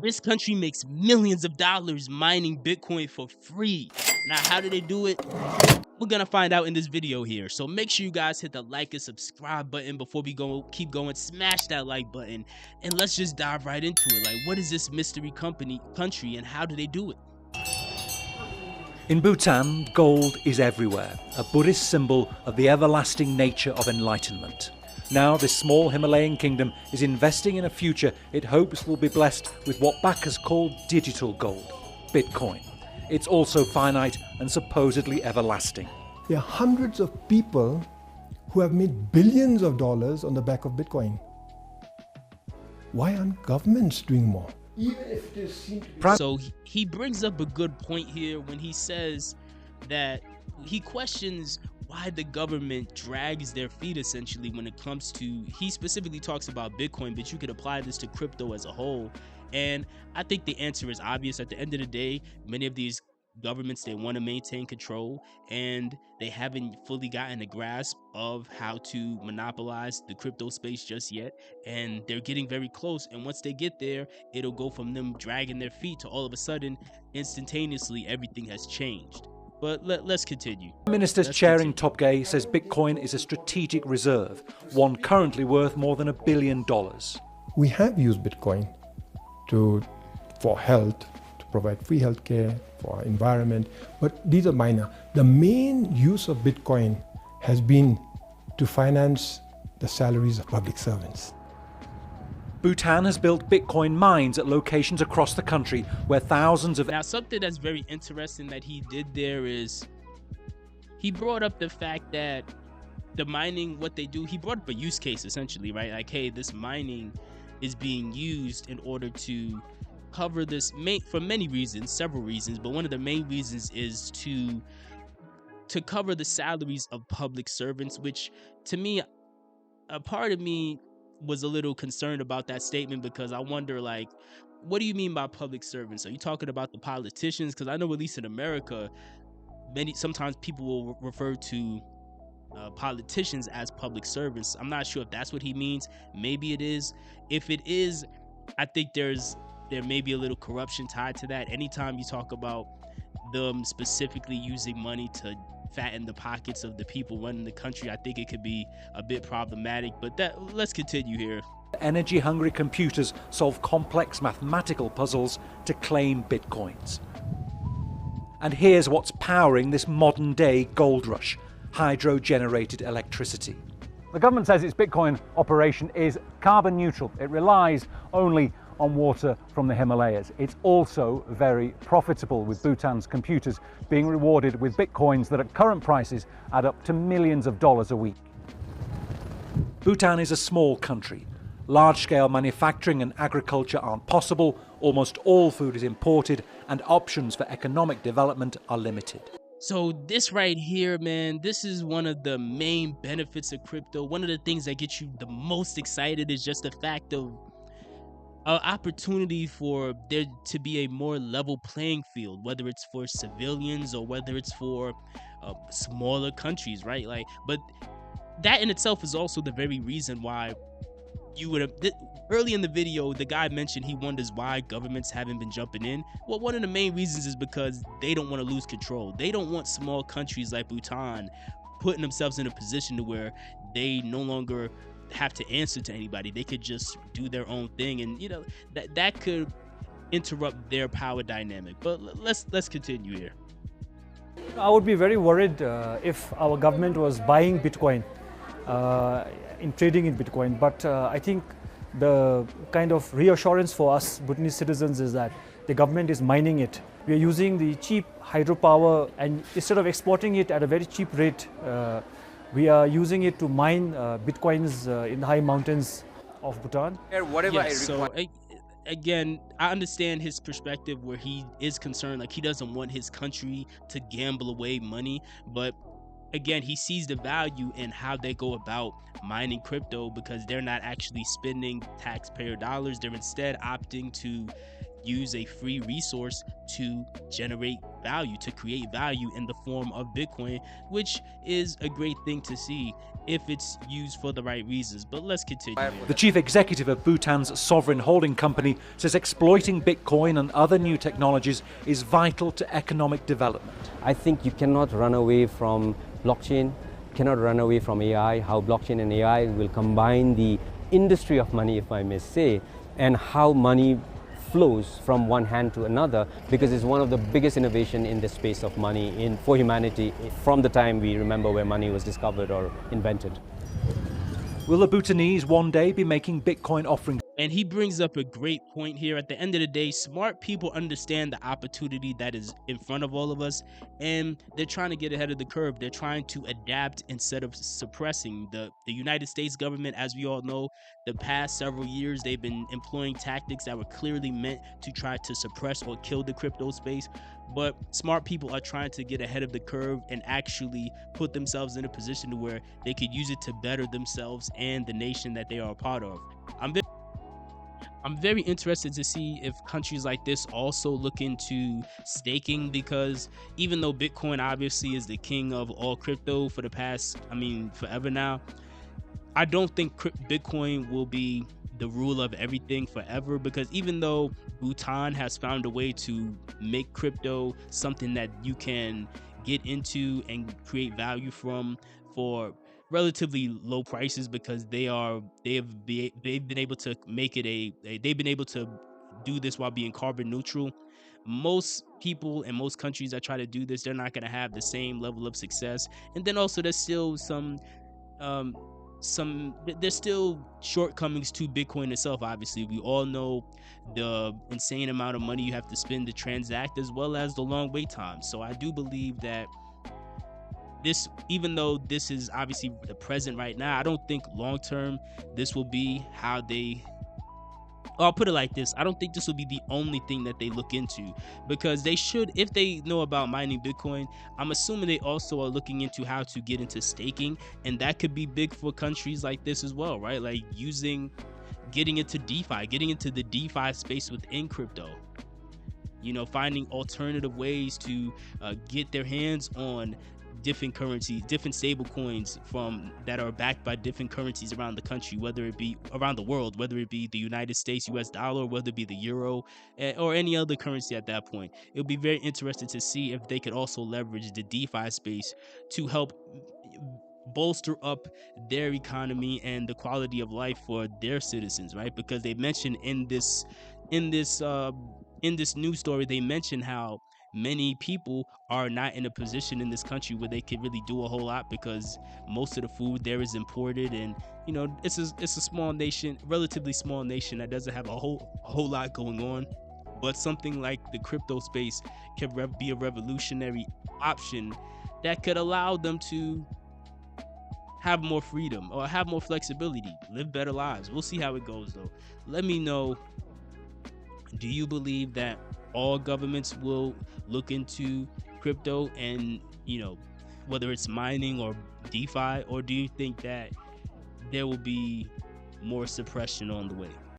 This country makes millions of dollars mining Bitcoin for free. Now, how do they do it? We're gonna find out in this video here. So make sure you guys hit the like and subscribe button before we keep going. Smash that like button and let's just dive right into it. Like, what is this mystery country and how do they do it? In Bhutan, gold is everywhere, a Buddhist symbol of the everlasting nature of enlightenment. Now, this small Himalayan kingdom is investing in a future it hopes will be blessed with what backers call digital gold, Bitcoin. It's also finite and supposedly everlasting. There are hundreds of people who have made billions of dollars on the back of Bitcoin. Why aren't governments doing more? Even if they seem to be... So he brings up a good point here when he says that he questions why the government drags their feet essentially when it comes to, he specifically talks about Bitcoin, but you could apply this to crypto as a whole. And I think the answer is obvious. At the end of the day, many of these governments, they want to maintain control and they haven't fully gotten a grasp of how to monopolize the crypto space just yet, and they're getting very close. And once they get there, it'll go from them dragging their feet to all of a sudden instantaneously everything has changed. But let's continue. Minister chairing Topgay says Bitcoin is a strategic reserve, one currently worth more than $1 billion. We have used Bitcoin for health, to provide free healthcare, for our environment, but these are minor. The main use of Bitcoin has been to finance the salaries of public servants. Bhutan has built Bitcoin mines at locations across the country where thousands of... Now, something that's very interesting that he did there is he brought up the fact that the mining, what they do, he brought up a use case essentially, right? Like, hey, this mining is being used in order to cover this for many reasons, several reasons, but one of the main reasons is to cover the salaries of public servants, which to me, a part of me was a little concerned about that statement, because I wonder, like, what do you mean by public servants? Are you talking about the politicians? Because I know at least in America, sometimes people will refer to politicians as public servants. I'm not sure if that's what he means. Maybe it is. If it is, I think there may be a little corruption tied to that. Anytime you talk about them specifically using money to fatten the pockets of the people running the country, I think it could be a bit problematic, but let's continue here. Energy-hungry computers solve complex mathematical puzzles to claim bitcoins. And here's what's powering this modern-day gold rush: hydro-generated electricity. The government says its Bitcoin operation is carbon neutral. It relies only on water from the Himalayas. It's also very profitable, with Bhutan's computers being rewarded with Bitcoins that at current prices add up to millions of dollars a week. Bhutan is a small country. Large-scale manufacturing and agriculture aren't possible, almost all food is imported, and options for economic development are limited. So this right here, man, this is one of the main benefits of crypto. One of the things that gets you the most excited is just the fact of opportunity for there to be a more level playing field, whether it's for civilians or whether it's for smaller countries, right? Like, but that in itself is also the very reason why you would have early in the video, the guy mentioned he wonders why governments haven't been jumping in. Well, one of the main reasons is because they don't want to lose control. They don't want small countries like Bhutan putting themselves in a position to where they no longer have to answer to anybody. They could just do their own thing, and you know that could interrupt their power dynamic. But let's continue here. I would be very worried if our government was buying Bitcoin, in trading in Bitcoin. But I think the kind of reassurance for us Bhutanese citizens is that the government is mining it. We are using the cheap hydropower, and instead of exporting it at a very cheap rate, we are using it to mine Bitcoins in the high mountains of Bhutan. So again, I understand his perspective where he is concerned, like he doesn't want his country to gamble away money, but again, he sees the value in how they go about mining crypto, because they're not actually spending taxpayer dollars. They're instead opting to use a free resource to generate value, to create value in the form of Bitcoin, which is a great thing to see if it's used for the right reasons. But let's continue. The chief executive of Bhutan's sovereign holding company says exploiting Bitcoin and other new technologies is vital to economic development. I think you cannot run away from blockchain, cannot run away from AI, how blockchain and AI will combine the industry of money, if I may say, and how money flows from one hand to another, because it's one of the biggest innovation in the space of money for humanity from the time we remember where money was discovered or invented. Will the Bhutanese one day be making Bitcoin offerings? And he brings up a great point here. At the end of the day, smart people understand the opportunity that is in front of all of us, and they're trying to get ahead of the curve. They're trying to adapt instead of suppressing. The United States government, as we all know, the past several years, they've been employing tactics that were clearly meant to try to suppress or kill the crypto space. But smart people are trying to get ahead of the curve and actually put themselves in a position to where they could use it to better themselves and the nation that they are a part of. I'm very interested to see if countries like this also look into staking, because even though Bitcoin obviously is the king of all crypto for the past, forever now, I don't think Bitcoin will be the rule of everything forever, because even though Bhutan has found a way to make crypto something that you can get into and create value from for relatively low prices, because they've been able to make it they've been able to do this while being carbon neutral. Most people and most countries that try to do this, they're not going to have the same level of success. And then also there's still there's still shortcomings to Bitcoin itself. Obviously, we all know the insane amount of money you have to spend to transact, as well as the long wait time. So I do believe that this, even though this is obviously the present right now, I don't think long term this will be how I'll put it like this: I don't think this will be the only thing that they look into, because they should, if they know about mining Bitcoin, I'm assuming they also are looking into how to get into staking, and that could be big for countries like this as well, right? Like getting into DeFi, getting into the DeFi space within crypto. Finding alternative ways to get their hands on different currencies, different stable coins that are backed by different currencies around the country, whether it be around the world, whether it be the United States US dollar, whether it be the euro, or any other currency at that point. It'll be very interesting to see if they could also leverage the DeFi space to help bolster up their economy and the quality of life for their citizens, right? Because they mentioned in this news story, they mentioned how many people are not in a position in this country where they can really do a whole lot, because most of the food there is imported, and it's a small nation, relatively small nation, that doesn't have a whole lot going on. But something like the crypto space can be a revolutionary option that could allow them to have more freedom or have more flexibility, live better lives. We'll see how it goes, though. Let me know, do you believe that all governments will look into crypto and, whether it's mining or DeFi, or do you think that there will be more suppression on the way?